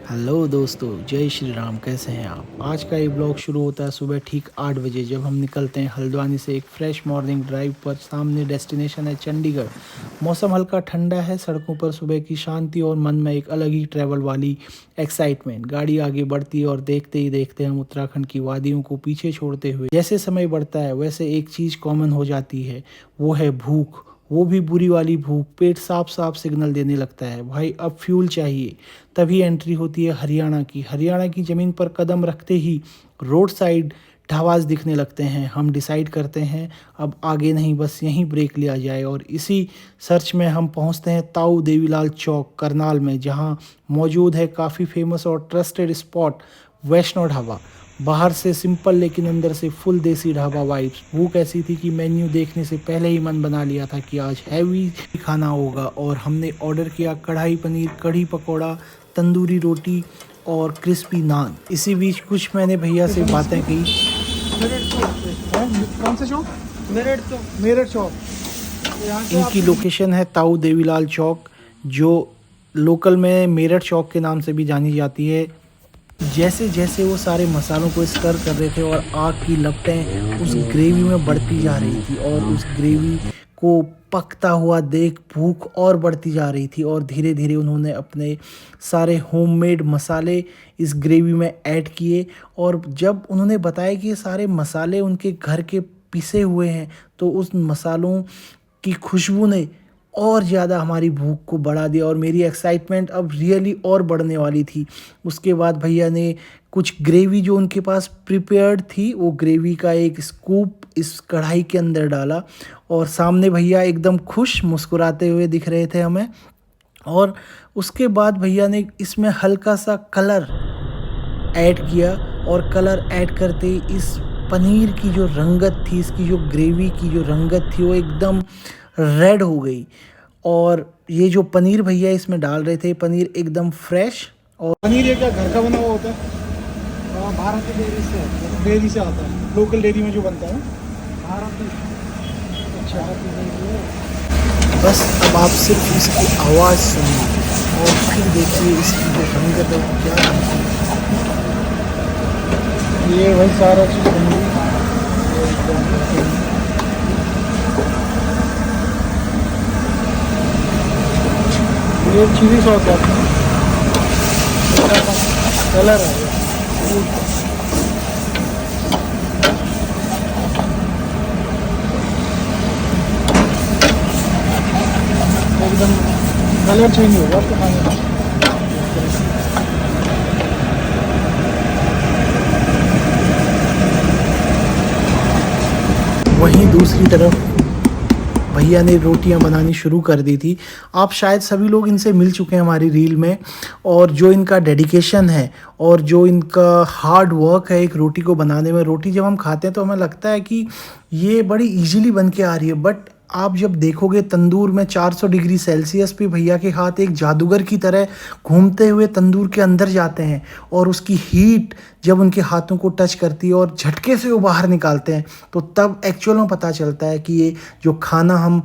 Hello दोस्तों, जय श्री राम। कैसे हैं आप? आज का ये ब्लॉग शुरू होता है सुबह ठीक 8 बजे, जब हम निकलते हैं हल्द्वानी से एक फ्रेश मॉर्निंग ड्राइव पर। सामने डेस्टिनेशन है चंडीगढ़। मौसम हल्का ठंडा है, सड़कों पर सुबह की शांति और मन में एक अलग ही ट्रैवल वाली एक्साइटमेंट। गाड़ी आगे बढ़ती है और देखते ही देखते हम उत्तराखंड की वादियों को पीछे छोड़ते हुए, जैसे समय बढ़ता है वैसे एक चीज़ कॉमन हो जाती है, वो है भूख। वो भी बुरी वाली भूख। पेट साफ साफ सिग्नल देने लगता है, भाई अब फ्यूल चाहिए। तभी एंट्री होती है हरियाणा की ज़मीन पर कदम रखते ही रोड साइड ढाबाज दिखने लगते हैं। हम डिसाइड करते हैं अब आगे नहीं, बस यहीं ब्रेक लिया जाए, और इसी सर्च में हम पहुंचते हैं ताऊ देवीलाल चौक करनाल में, जहां मौजूद है काफ़ी फेमस और ट्रस्टेड स्पॉट वैष्णो ढाबा। बाहर से सिंपल लेकिन अंदर से फुल देसी ढाबा वाइब्स। भूख ऐसी थी कि मेन्यू देखने से पहले ही मन बना लिया था कि आज हैवी खाना होगा, और हमने ऑर्डर किया कढ़ाई पनीर, कढ़ी पकौड़ा, तंदूरी रोटी और क्रिस्पी नान। इसी बीच कुछ मैंने भैया से बातें की। कौन सा चौक? मेरठ चौक। इनकी लोकेशन है ताऊ देवीलाल चौक, जो लोकल में मेरठ चौक के नाम से भी जानी जाती है। जैसे जैसे वो सारे मसालों को स्टर कर रहे थे और आग की लपटें उस ग्रेवी में बढ़ती जा रही थी, और उस ग्रेवी को पकता हुआ देख भूख और बढ़ती जा रही थी, और धीरे धीरे उन्होंने अपने सारे होममेड मसाले इस ग्रेवी में ऐड किए। और जब उन्होंने बताया कि ये सारे मसाले उनके घर के पिसे हुए हैं, तो उस मसालों की खुशबू ने और ज़्यादा हमारी भूख को बढ़ा दिया, और मेरी एक्साइटमेंट अब रियली और बढ़ने वाली थी। उसके बाद भैया ने कुछ ग्रेवी जो उनके पास प्रिपेयर्ड थी, वो ग्रेवी का एक स्कूप इस कढ़ाई के अंदर डाला, और सामने भैया एकदम खुश मुस्कुराते हुए दिख रहे थे हमें। और उसके बाद भैया ने इसमें हल्का सा कलर ऐड किया, और कलर ऐड करते ही इस पनीर की जो रंगत थी, इसकी जो ग्रेवी की जो रंगत थी, वो एकदम रेड हो गई। और ये जो पनीर भैया इसमें डाल रहे थे, पनीर एकदम फ्रेश। और पनीर ये क्या घर का बना हुआ होता है? भारत की डेयरी से आता है, लोकल डेयरी में जो बनता है भारत की। अच्छा, बस अब आप सिर्फ इसकी आवाज़ सुनिए और फिर देखिए इसकी जो रंगत है वो क्या है। ये वही सारा चीज़ ये चिली सॉस है, कलर है एकदम, कलर चेंज होगा आपको खाने में। वहीं दूसरी तरफ भैया ने रोटियां बनानी शुरू कर दी थी। आप शायद सभी लोग इनसे मिल चुके हैं हमारी रील में, और जो इनका डेडिकेशन है और जो इनका हार्ड वर्क है एक रोटी को बनाने में। रोटी जब हम खाते हैं तो हमें लगता है कि ये बड़ी इजीली बन के आ रही है, बट आप जब देखोगे तंदूर में 400 डिग्री सेल्सियस पे भैया के हाथ एक जादूगर की तरह घूमते हुए तंदूर के अंदर जाते हैं, और उसकी हीट जब उनके हाथों को टच करती है और झटके से वो बाहर निकालते हैं, तो तब एक्चुअल में पता चलता है कि ये जो खाना हम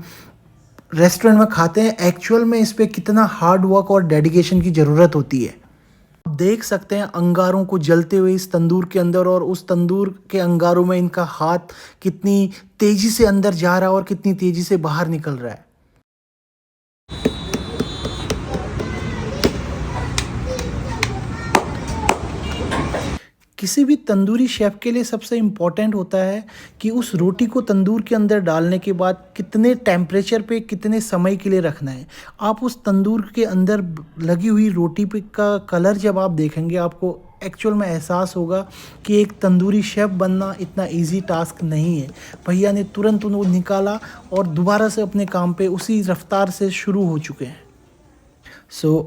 रेस्टोरेंट में खाते हैं, एक्चुअल में इस पे कितना हार्ड वर्क और डेडिकेशन की ज़रूरत होती है। आप देख सकते हैं अंगारों को जलते हुए इस तंदूर के अंदर, और उस तंदूर के अंगारों में इनका हाथ कितनी तेजी से अंदर जा रहा है और कितनी तेजी से बाहर निकल रहा है। किसी भी तंदूरी शेफ़ के लिए सबसे इम्पॉर्टेंट होता है कि उस रोटी को तंदूर के अंदर डालने के बाद कितने टेम्परेचर पे कितने समय के लिए रखना है। आप उस तंदूर के अंदर लगी हुई रोटी पे का कलर जब आप देखेंगे, आपको एक्चुअल में एहसास होगा कि एक तंदूरी शेफ़ बनना इतना इजी टास्क नहीं है। भैया ने तुरंत उनको निकाला और दोबारा से अपने काम पे उसी रफ्तार से शुरू हो चुके हैं।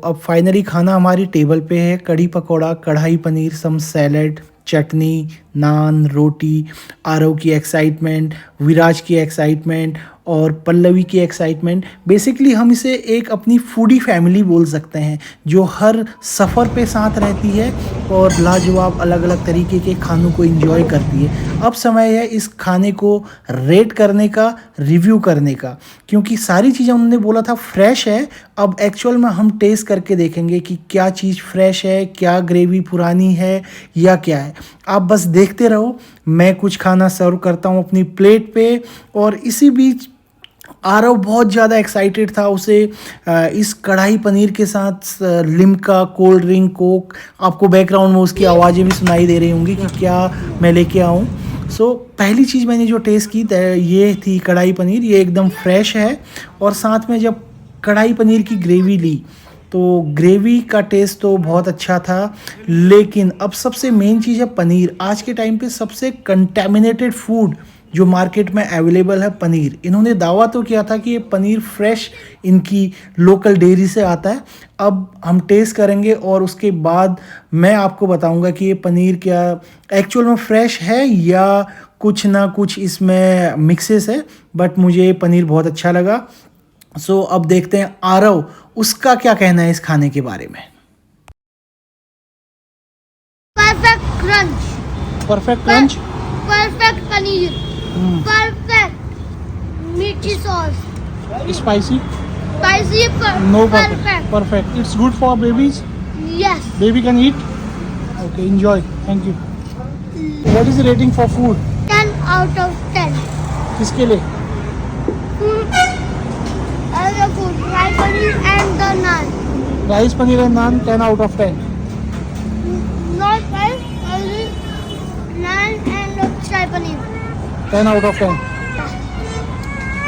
अब फाइनली खाना हमारी टेबल पे है। कढ़ी पकौड़ा, कढ़ाई पनीर, सम सैलड, चटनी, नान, रोटी, आरव की एक्साइटमेंट, विराज की एक्साइटमेंट और पल्लवी की एक्साइटमेंट। बेसिकली हम इसे एक अपनी फूडी फैमिली बोल सकते हैं जो हर सफ़र पे साथ रहती है और लाजवाब अलग अलग तरीके के खानों को एंजॉय करती है। अब समय है इस खाने को रेट करने का, रिव्यू करने का, क्योंकि सारी चीज़ें उन्होंने बोला था फ्रेश है। अब एक्चुअल में हम टेस्ट करके देखेंगे कि क्या चीज़ फ्रेश है, क्या ग्रेवी पुरानी है या क्या है। आप बस देखते रहो, मैं कुछ खाना सर्व करता हूँ अपनी प्लेट पे। और इसी बीच आरव बहुत ज़्यादा एक्साइटेड था, उसे इस कढ़ाई पनीर के साथ लिम्का, कोल्ड ड्रिंक, कोक, आपको बैकग्राउंड में उसकी आवाज़ें भी सुनाई दे रही होंगी कि क्या मैं लेके आऊँ। सो पहली चीज़ मैंने जो टेस्ट की ये थी कढ़ाई पनीर। ये एकदम फ्रेश है और साथ में जब कढ़ाई पनीर की ग्रेवी ली तो ग्रेवी का टेस्ट तो बहुत अच्छा था। लेकिन अब सबसे मेन चीज़ है पनीर। आज के टाइम पे सबसे कंटेमिनेटेड फूड जो मार्केट में अवेलेबल है पनीर। इन्होंने दावा तो किया था कि ये पनीर फ्रेश इनकी लोकल डेयरी से आता है। अब हम टेस्ट करेंगे और उसके बाद मैं आपको बताऊंगा कि ये पनीर क्या एक्चुअल में फ्रेश है या कुछ ना कुछ इसमें मिक्सेस है। बट मुझे ये पनीर बहुत अच्छा लगा। सो अब देखते हैं आरव उसका क्या कहना है इस खाने के बारे में। Perfect crunch, perfect crunch, perfect paneer, perfect मीठी sauce, spicy, spicy, no perfect, perfect. It's good for babies, yes, baby can eat. Okay, enjoy, thank you. What is rating for food? 10 out of 10. किसके लिए? All the food, fried paneer and the naan. Rice paneer and naan 10 out of 10। Not fried, only naan and the fried paneer. 10 out of 10।